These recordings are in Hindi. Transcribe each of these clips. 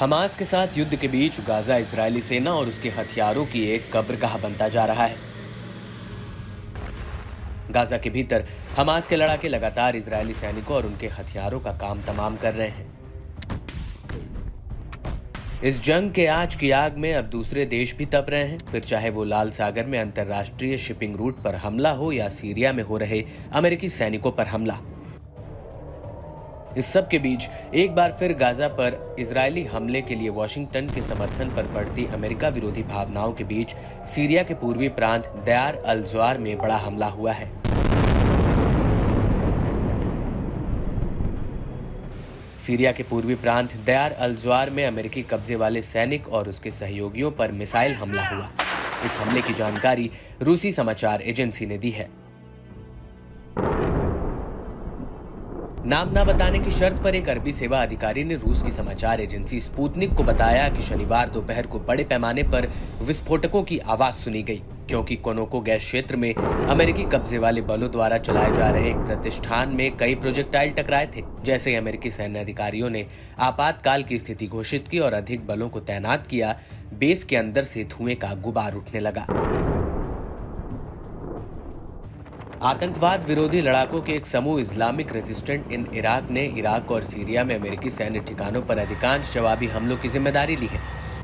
हमास के साथ युद्ध के बीच गाजा इजरायली सेना और उसके हथियारों की एक कब्रगाह बनता जा रहा है। गाजा के भीतर हमास के लड़ाके लगातार इजरायली सैनिकों और उनके हथियारों का काम तमाम कर रहे हैं। इस जंग के आंच की आग में अब दूसरे देश भी तप रहे हैं, फिर चाहे वो लाल सागर में अंतरराष्ट्रीय शिपिंग रूट पर हमला हो या सीरिया में हो रहे अमेरिकी सैनिकों पर हमला। इस सब के बीच एक बार फिर गाजा पर इजरायली हमले के लिए वॉशिंगटन के समर्थन पर बढ़ती अमेरिका विरोधी भावनाओं के बीच सीरिया के पूर्वी प्रांत दयार अल ज़वार में बड़ा हमला हुआ है। सीरिया के पूर्वी प्रांत दयार अल ज़वार में अमेरिकी कब्जे वाले सैनिक और उसके सहयोगियों पर मिसाइल हमला हुआ। इस हमले की जानकारी रूसी समाचार एजेंसी ने दी है। नाम न बताने की शर्त पर एक अरबी सेवा अधिकारी ने रूस की समाचार एजेंसी स्पुतनिक को बताया कि शनिवार दोपहर को बड़े पैमाने पर विस्फोटकों की आवाज सुनी गई, क्योंकि कोनोको गैस क्षेत्र में अमेरिकी कब्जे वाले बलों द्वारा चलाए जा रहे एक प्रतिष्ठान में कई प्रोजेक्टाइल टकराए थे। जैसे ही अमेरिकी सैन्य अधिकारियों ने आपातकाल की स्थिति घोषित की और अधिक बलों को तैनात किया, बेस के अंदर से धुएं का गुबार उठने लगा। आतंकवाद विरोधी लड़ाकों के एक समूह इस्लामिक रेजिस्टेंट इन इराक ने इराक और सीरिया में अमेरिकी सैन्य ठिकानों पर अधिकांश जवाबी हमलों की जिम्मेदारी ली है।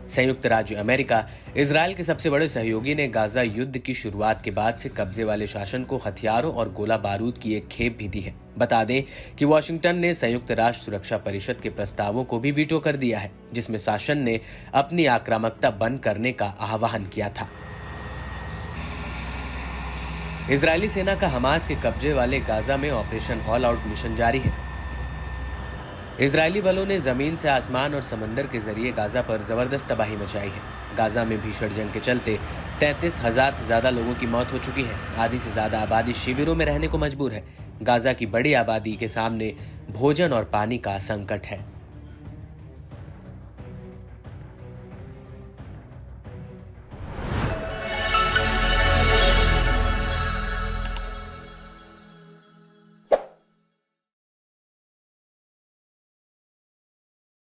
संयुक्त राज्य अमेरिका, इजरायल के सबसे बड़े सहयोगी, ने गाजा युद्ध की शुरुआत के बाद से कब्जे वाले शासन को हथियारों और गोला बारूद की एक खेप भी दी है। बता दें कि वॉशिंगटन ने संयुक्त राष्ट्र सुरक्षा परिषद के प्रस्तावों को भी वीटो कर दिया है, जिसमें शासन ने अपनी आक्रामकता बंद करने का आह्वान किया था। इजरायली सेना का हमास के कब्जे वाले गाजा में ऑपरेशन ऑल आउट मिशन जारी है। इजरायली बलों ने जमीन से आसमान और समंदर के जरिए गाजा पर जबरदस्त तबाही मचाई है। गाजा में भीषण जंग के चलते 33,000 से ज्यादा लोगों की मौत हो चुकी है। आधी से ज्यादा आबादी शिविरों में रहने को मजबूर है। गाजा की बड़ी आबादी के सामने भोजन और पानी का संकट है।